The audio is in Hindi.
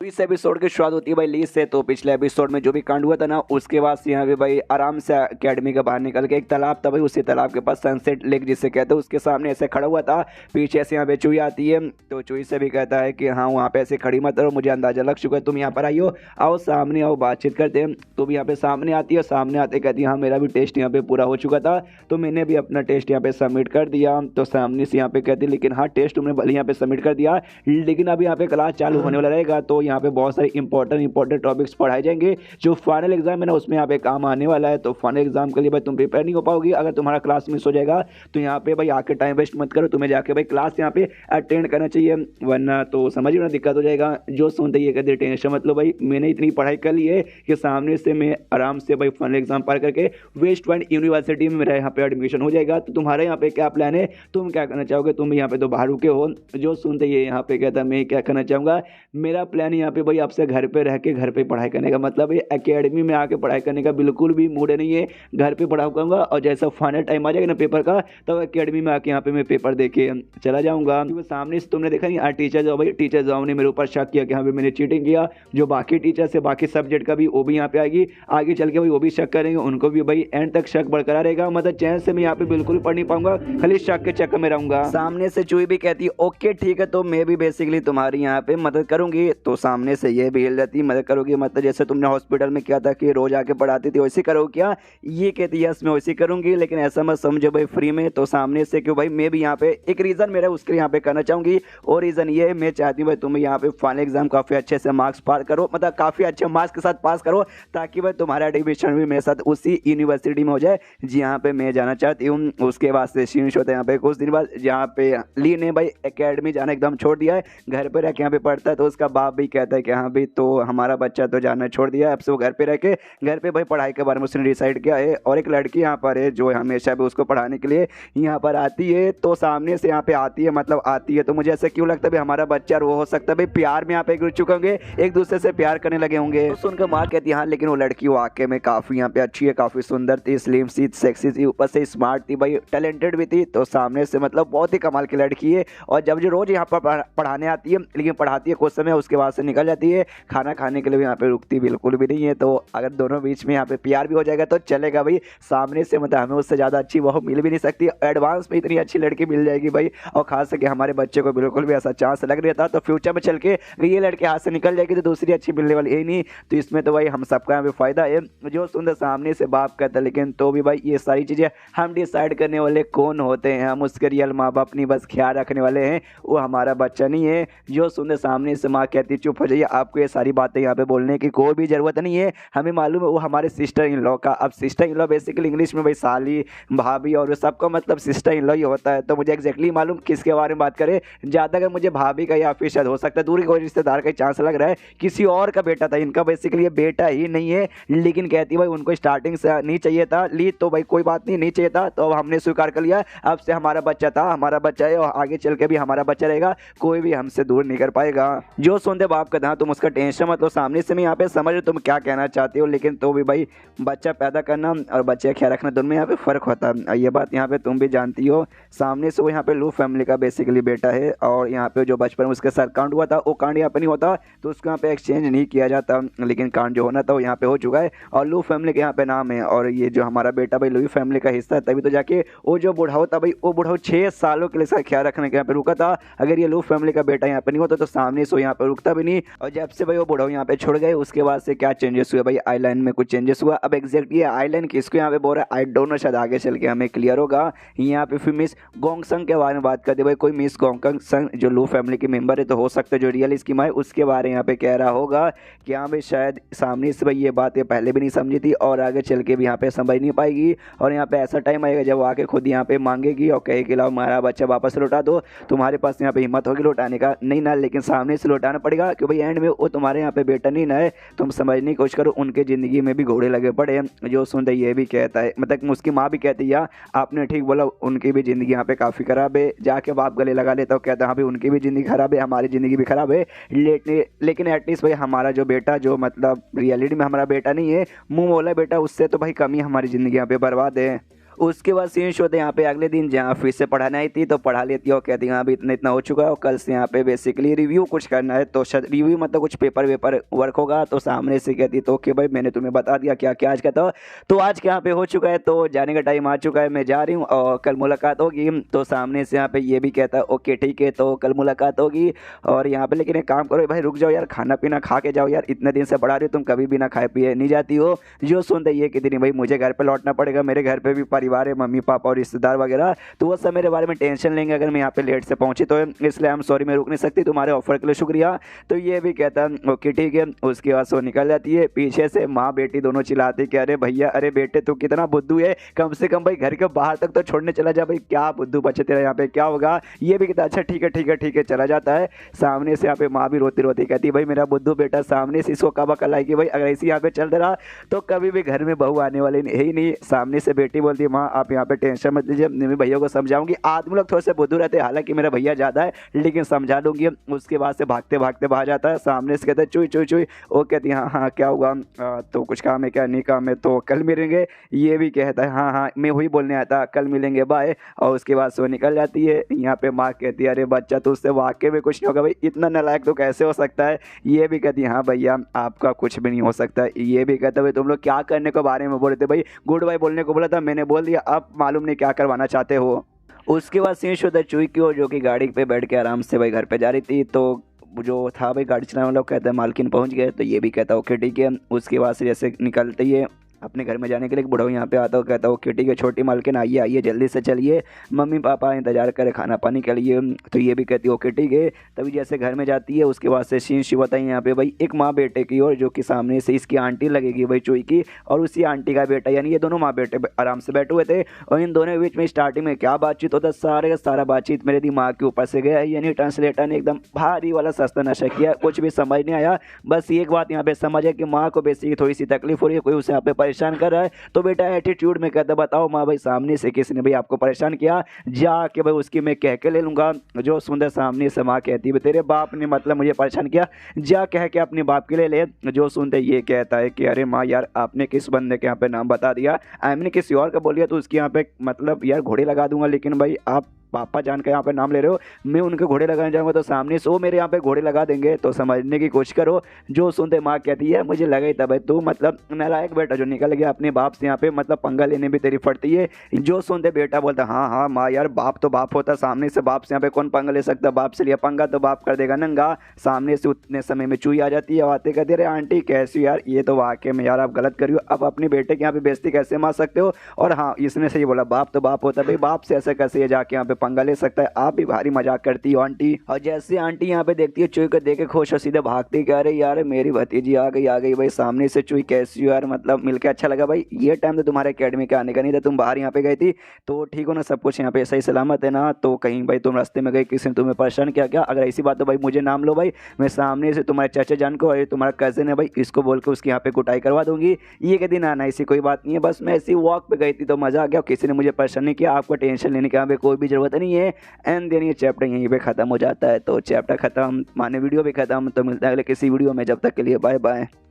तो इस एपिसोड की शुरुआत होती है भाई लीज से। तो पिछले एपिसोड में जो भी कांड हुआ था ना, उसके बाद से यहाँ पे भाई आराम से अकेडमी के बाहर निकल के एक तालाब था भाई, उसी तालाब के पास सनसेट लेक जिसे कहते हैं, उसके सामने ऐसे खड़ा हुआ था। पीछे से यहाँ पे चुई आती है, तो चुई से भी कहता है कि हाँ वहाँ पे ऐसे खड़ी मत रहो, मुझे अंदाजा लग चुका है तुम यहाँ पर आई हो, आओ सामने आओ बातचीत करते हैं। तो भी यहाँ पे सामने आती है, सामने आते कहती है हाँ मेरा भी टेस्ट यहाँ पे पूरा हो चुका था, तो मैंने भी अपना टेस्ट यहाँ पे सबमिट कर दिया। तो सामने से यहाँ पे कहती है लेकिन हाँ टेस्ट तुमने भले यहाँ पे सबमिट कर दिया, लेकिन अभी यहाँ पे क्लास चालू होने वाला रहेगा, तो यहाँ पे बहुत सारे इंपॉर्टेंट टॉपिक्स पढ़ाए जाएंगे जो फाइनल एग्जाम है ना उसमें यहाँ पे काम आने वाला है। तो फाइनल एग्जाम के लिए भाई तुम प्रिपेयर नहीं हो पाओगी अगर तुम्हारा क्लास मिस हो जाएगा। तो यहाँ पे भाई आके टाइम वेस्ट मत करो, तुम्हें जाके भाई क्लास यहाँ पे अटेंड करना चाहिए, वरना तो समझिए ना दिक्कत हो जाएगा। जो सुनते ही कहते टेंशन मतलब भाई मैंने इतनी पढ़ाई कर ली है कि सामने से मैं आराम से भाई फाइनल एग्जाम पार करके वेस्ट पॉइंट यूनिवर्सिटी में मेरा यहाँ पे एडमिशन हो जाएगा। तो तुम्हारे यहाँ पे क्या प्लान है, तुम क्या करना चाहोगे, तुम यहाँ पे तो बाहर रुके हो। जो सुनते ही यहाँ पे कहता मैं क्या करना चाहूँगा, मेरा प्लान यहाँ पे भाई आपसे घर पे रह के घर पे पढ़ाई करने का, मतलब ये एकेडमी में आके पढ़ाई करने का बिल्कुल भी मूड नहीं है। घर पे पढ़ा करूँगा और जैसा फाइनल टाइम आ जाएगा ना पेपर का, तब एकेडमी में आके यहाँ पे मैं पेपर दे के चला जाऊँगा। क्योंकि सामने से तुमने देखा नहीं टीचर जो भाई टीचर जो ने मेरे ऊपर शक किया कि हाँ भाई मैंने चीटिंग किया, जो बाकी टीचर से बाकी सब्जेक्ट का भी वो भी यहाँ पे आएगी, आगे चल के भाई वो भी शक करेंगे, उनको भी भाई एंड तक शक बरकरार रहेगा। मतलब चैन से मैं यहाँ पे बिल्कुल पढ़ नहीं पाऊंगा, खाली शक के चक्कर में रहूंगा। सामने से चुई भी कहती है ओके ठीक है, तो मैं भी बेसिकली तुम्हारी यहाँ पे मदद करूंगी। तो सामने से ये भी हिल जाती मदद करोगी, मतलब जैसे तुमने हॉस्पिटल में किया था कि रोज आके पढ़ाती थी वैसे करो क्या, ये कहती है यस मैं वैसे करूंगी, लेकिन ऐसा मत समझो भाई फ्री में। तो सामने से क्यों भाई मैं भी यहाँ पे एक रीजन मेरा उसके यहाँ पे करना चाहूंगी, और रीजन ये है मैं चाहती हूँ भाई तुम यहाँ पे फाइनल एग्जाम काफी अच्छे से मार्क्स पार करो, मतलब काफी अच्छे मार्क्स के साथ पास करो, ताकि भाई तुम्हारा एडमिशन भी मेरे साथ उसी यूनिवर्सिटी में हो जाए जहाँ पे मैं जाना चाहती हूँ। उसके बाद से सीन होता है यहाँ पे कुछ दिन बाद, जहाँ पे ली ने भाई एकेडमी जाना एकदम छोड़ दिया है, घर पे रह के यहाँ पे पढ़ता है। तो उसका बाप भी कहता है कि हाँ भाई तो हमारा बच्चा तो जाना छोड़ दिया है, अब से वो घर पे रह के घर पे भाई पढ़ाई के बारे में उसने डिसाइड किया है। और एक लड़की यहाँ पर है जो हमेशा भी उसको पढ़ाने के लिए यहाँ पर आती है। तो सामने से यहाँ पे आती है, मतलब आती है, तो मुझे ऐसा क्यों लगता है भाई हमारा बच्चा वो हो सकता है भाई प्यार में यहाँ पे गिर चुके होंगे, एक दूसरे से प्यार करने लगे होंगे। तो सुनकर माँ कहती है हाँ लेकिन वो लड़की वाकई में काफी यहाँ पे अच्छी है, काफी सुंदर थी, स्लिम सी, सेक्सी थी, ऊपर से स्मार्ट थी भाई, टैलेंटेड भी थी। तो सामने से मतलब बहुत ही कमाल की लड़की है। और जब जो रोज यहाँ पर पढ़ाने आती है, लेकिन पढ़ाती है कुछ समय उसके बाद से निकल जाती है, खाना खाने के लिए यहाँ पे रुकती बिल्कुल भी नहीं है। तो अगर दोनों बीच में यहाँ पे प्यार भी हो जाएगा तो चलेगा भाई, सामने से मतलब हमें उससे ज़्यादा अच्छी वो मिल भी नहीं सकती, एडवांस में इतनी अच्छी लड़की मिल जाएगी भाई। और खास करके हमारे बच्चे को बिल्कुल भी ऐसा चांस लग रहा था, तो फ्यूचर में चल के ये लड़के हाथ से निकल जाएगी तो दूसरी अच्छी मिलने वाली है नहीं। तो इसमें तो भाई हम सबका यहाँ पे फायदा है। जो सुंदर सामने से बाप कहता है, लेकिन तो भी भाई ये सारी चीज़ें हम डिसाइड करने वाले कौन होते हैं, हम उसके रियल माँ बाप नहीं, बस ख्याल रखने वाले हैं, वो हमारा बच्चा नहीं है। जो सुंदर सामने से माँ कहती चुप हो जाइए, आपको ये सारी बातें यहाँ पे बोलने की कोई भी ज़रूरत नहीं है, हमें मालूम है वो हमारे सिस्टर इन लॉ का। अब sister in law basically English में भाई साली भाभी और सबका मतलब सिस्टर इन लॉ ही होता है। तो मुझे एक्जैक्टली मालूम किसके बारे में बात करें, ज़्यादा अगर मुझे भाभी का या फिर शायद हो सकता है दूर कोई रिश्तेदार का चांस लग रहा है, किसी और का बेटा था, इनका बेसिकली ये बेटा ही नहीं है। लेकिन कहती भाई उनको स्टार्टिंग से नहीं चाहिए था ली, तो भाई कोई बात नहीं, नहीं चाहिए था तो अब हमने स्वीकार कर लिया, अब से हमारा बच्चा था, हमारा बच्चा है और आगे चल के भी हमारा बच्चा रहेगा, कोई भी हमसे दूर नहीं कर पाएगा। जो सुनते बाप का था तुम उसका टेंशन मत लो, सामने से मैं यहाँ पे समझ तुम क्या कहना चाहते हो, लेकिन तो भी भाई बच्चा पैदा करना और बच्चे का ख्याल रखना दोनों में यहाँ पे फ़र्क होता है, ये बात यहाँ पे तुम भी जानती हो। सामने से वो यहाँ पे लू फैमिली का बेसिकली बेटा है, और यहाँ पे जो बचपन में उसके साथ कांड हुआ था वो कांड यहाँ पे नहीं होता, तो उसको यहाँ पे एक्सचेंज नहीं किया जाता, लेकिन कांड जो होना था वो यहाँ पे हो चुका है और लू फैमिली के यहाँ पे नाम है। और ये जो हमारा बेटा भाई लू फैमिली का हिस्सा है, तभी तो जाके वो जो बुढ़ाओ था भाई, वो बुढ़ाओ 6 सालों के लिए इसका ख्याल रखने के यहाँ पे रुका था। अगर ये लू फैमिली का बेटा यहाँ पे नहीं होता तो सामने से वो यहाँ पे रुकता भी नहीं। और जब से भाई वो बुढ़ाओ यहाँ पे छोड़ गए उसके बाद से क्या चेंजेस हुए भाई, आईलाइन में कुछ चेंजेस हुआ। अब एग्जैक्ट ये आईलाइन किसको यहाँ पे बोल रहा है आई डोंट नो, शायद आगे चल के हमें क्लियर होगा। यहाँ पे फिर मिस गोंगसंग के बारे में बात करते भाई, कोई मिस गोंगसंग जो लू फैमिली की मेंबर है, तो हो सकता है जो रियल स्कीम है उसके बारे में यहाँ पे कह रहा होगा कि हाँ भाई शायद सामने से भाई ये बात ये पहले भी नहीं समझी थी और आगे चल के भी यहाँ पे समझ नहीं पाएगी। और यहाँ पे ऐसा टाइम आएगा जब आके खुद यहाँ पे मांगेगी और कहे कि लाओ हमारा बच्चा वापस लौटा दो, तुम्हारे पास यहाँ पे हिम्मत होगी लौटाने का नहीं ना, लेकिन सामने से लौटाना पड़ेगा क्योंकि भाई एंड में वो तुम्हारे यहाँ पे बेटा नहीं ना है, तुम समझने की कोशिश करो, उनके ज़िंदगी में भी घोड़े लगे पड़े। जो सुनते ये भी कहता है, मतलब उसकी माँ भी कहती है आपने ठीक बोला, उनकी भी ज़िंदगी यहाँ पे काफ़ी ख़राब है। जाके बाप गले लगा लेता हूँ, कहता है हाँ भाई उनकी भी ज़िंदगी ख़राब है, हमारी ज़िंदगी भी ख़राब है, लेकिन एटलीस्ट भाई हमारा जो बेटा जो मतलब रियलिटी में हमारा बेटा नहीं है, मुँह बोला बेटा, उससे तो भाई कम ही हमारी ज़िंदगी यहाँ पे बर्बाद है। उसके बाद सीन शो थे यहाँ पे अगले दिन जहाँ फिर से पढ़ाने आई थी तो पढ़ा लेती है और कहती है हाँ अभी इतना इतना हो चुका है और कल से यहाँ पे बेसिकली रिव्यू कुछ करना है। तो रिव्यू मतलब कुछ पेपर वेपर वर्क होगा। तो सामने से कहती तो ओके भाई मैंने तुम्हें बता दिया क्या क्या आज का था। तो आज के यहाँ पे हो चुका है तो जाने का टाइम आ चुका है, मैं जा रही हूँ और कल मुलाकात होगी। तो सामने से यहाँ पे ये भी कहता है ओके ठीक है तो कल मुलाकात होगी। और यहाँ पे लेकिन एक काम करो भाई रुक जाओ यार, खाना पीना खा के जाओ यार, इतने दिन से पढ़ा रही हो तुम कभी भी ना खाए पिए नहीं जाती हो। जो सुनते ये कि नहीं भाई मुझे घर पे लौटना पड़ेगा, मेरे घर पे भी परिवार है, मम्मी पापा और रिश्तेदार वगैरह, तो वो सब मेरे बारे में टेंशन लेंगे अगर मैं यहाँ पे लेट से पहुंची तो, इसलिए हम सॉरी मैं रुक नहीं सकती, तुम्हारे ऑफर के लिए शुक्रिया। तो ये भी कहता है ओके ठीक है। उसके बाद सो निकल जाती है। पीछे से माँ बेटी दोनों चिल्लाती कि अरे भैया अरे बेटे तू कितना बुद्धू है, कम से कम भाई घर के बाहर तक तो छोड़ने चला जा भाई, क्या बुद्धू बच्चे तेरा यहाँ पे क्या होगा। ये भी कहता अच्छा ठीक है ठीक है ठीक है चला जाता है। सामने से यहाँ पे माँ भी रोती रोती कहती भाई मेरा बुद्धू बेटा सामने से इसको कब अकल आएगी भाई, अगर इसी यहाँ पे चलते रहा तो कभी भी घर में बहू आने वाली है ही नहीं। सामने से बेटी बोलती है माँ आप यहाँ पे टेंशन मत लीजिए, मैं भैया को समझाऊंगी। आदमी लोग थोड़े से बुद्धू रहते हैं, हालांकि मेरा भैया ज़्यादा है लेकिन समझा दूंगी। उसके बाद से भागते भागते बाहर जाता है। सामने से कहते हैं चुई चुई चुई। वो कहती है हाँ हाँ क्या हुआ, तो कुछ काम है क्या, नहीं काम है तो कल मिलेंगे। ये भी कहता है हाँ हाँ मैं वही बोलने आता कल मिलेंगे बाय। और उसके बाद से वो निकल जाती है। यहाँ पे माँ कहती है अरे बच्चा तो उससे वाकई में कुछ नहीं होगा भाई, इतना नालायक तो कैसे हो सकता है। ये भी कहती है हाँ भैया आपका कुछ भी नहीं हो सकता। ये भी कहता है भाई तुम लोग क्या करने के बारे में बोल रहे थे भाई, गुड बाय बोलने को बोला था मैंने बोल दिया, अब मालूम नहीं क्या करवाना चाहते हो। उसके बाद सीन होता है चुई की ओर जो कि गाड़ी पे बैठ के आराम से भाई घर पे जा रही थी। तो जो था भाई गाड़ी चलाने वाला कहता है मालकिन पहुंच गए। तो ये भी कहता है ओके ठीक है। उसके बाद से जैसे निकलते ही अपने घर में जाने के लिए एक बुढ़ऊ यहाँ पे आता है, कहता है ओके ठीक है छोटी मालकिन आइए आइए जल्दी से चलिए, मम्मी पापा इंतजार करे खाना पानी के लिए। तो ये भी कहती है ओके ठीक है। तभी जैसे घर में जाती है उसके बाद से सीन शिव होता है यहाँ पे भाई एक माँ बेटे की और जो कि सामने से इसकी आंटी लगेगी भाई चुई की और उसी आंटी का बेटा, यानी ये दोनों माँ बेटे आराम से बैठे हुए थे। और इन दोनों के बीच में स्टार्टिंग में क्या बातचीत होता है, सारे का सारा बातचीत मेरे दिमाग के ऊपर से गया है। यानी ट्रांसलेटर ने एकदम भारी वाला सस्ता नशा किया, कुछ भी समझ नहीं आया। बस एक बात यहाँ पे समझ है कि माँ को बेसिकली थोड़ी सी तकलीफ हो रही है, कोई उसे यहाँ पे परेशान कर रहा है। तो बेटा एटीट्यूड में कहता बताओ माँ भाई सामने से किसी ने भाई आपको परेशान किया, जाके भाई उसकी मैं कह के ले लूँगा। जो सुंदर सामने से माँ कहती है तेरे बाप ने मतलब मुझे परेशान किया, जा कह के अपने बाप के लिए ले। जो सुनते ये कहता है कि अरे माँ यार आपने किस बंदे के यहाँ पे नाम बता दिया, मैंने किसी और का बोल दिया तो उसके यहाँ पे मतलब यार घोड़े लगा दूंगा, लेकिन भाई आप पापा जान के यहाँ पे नाम ले रहे हो, मैं उनके घोड़े लगाने जाऊंगा तो सामने से वो मेरे यहाँ पे घोड़े लगा देंगे, तो समझने की कोशिश करो। जो सुनते माँ कहती है मुझे लगा ही था भाई तू मतलब नालायक बेटा जो निकल गया अपने बाप से यहाँ पे, मतलब पंगा लेने भी तेरी फटती है। जो सुनते बेटा बोलता हाँ हाँ माँ यार बाप तो बाप होता, सामने से बाप से यहाँ पे कौन पंगा ले सकता, बाप से लिया पंगा तो बाप कर देगा नंगा। सामने से उतने समय में चुई आ जाती है, आते कहते अरे आंटी कैसी यार, ये तो वाकई में यार आप गलत करियो, अब अपने बेटे के यहाँ पे बेइज्जती कैसे मार सकते हो। और हाँ इसने सही बोला बाप तो बाप होता भाई, बाप से ऐसे कैसे ये जाके यहाँ पे पंगा ले सकता है, आप भी भारी मजाक करती हो आंटी। और जैसे आंटी यहाँ पे देखती है चुई को देख के खुश और सीधे भागती कह रहे यार मेरी भतीजी आ गई भाई। सामने से चुई कैसी हो यार, मतलब मिलके अच्छा लगा भाई, ये टाइम तो तुम्हारे अकेडमी का आने का नहीं था, तुम बाहर यहाँ पे गई थी तो ठीक हो ना, सब कुछ यहाँ पे सही सलामत है ना, तो कहीं भाई तुम रास्ते में गई किसी ने तुम्हें परेशान किया क्या, अगर ऐसी बात तो भाई मुझे नाम लो भाई, मैं सामने से तुम्हारे चाचा जान को और तुम्हारा कजिन है भाई इसको बोल के उसके यहाँ पे कुटाई करवा दूंगी। ये कहती ना ऐसी कोई बात नहीं है, बस मैं ऐसी वॉक पे गई थी तो मजा आ गया, किसी ने मुझे परेशान नहीं किया, आपको टेंशन लेने की यहाँ पे कोई भी जरूरत नहीं है। एंड देन ये चैप्टर यहीं पे खत्म हो जाता है। तो चैप्टर खत्म माने वीडियो भी खत्म। तो मिलता है अगले किसी वीडियो में, जब तक के लिए बाय बाय।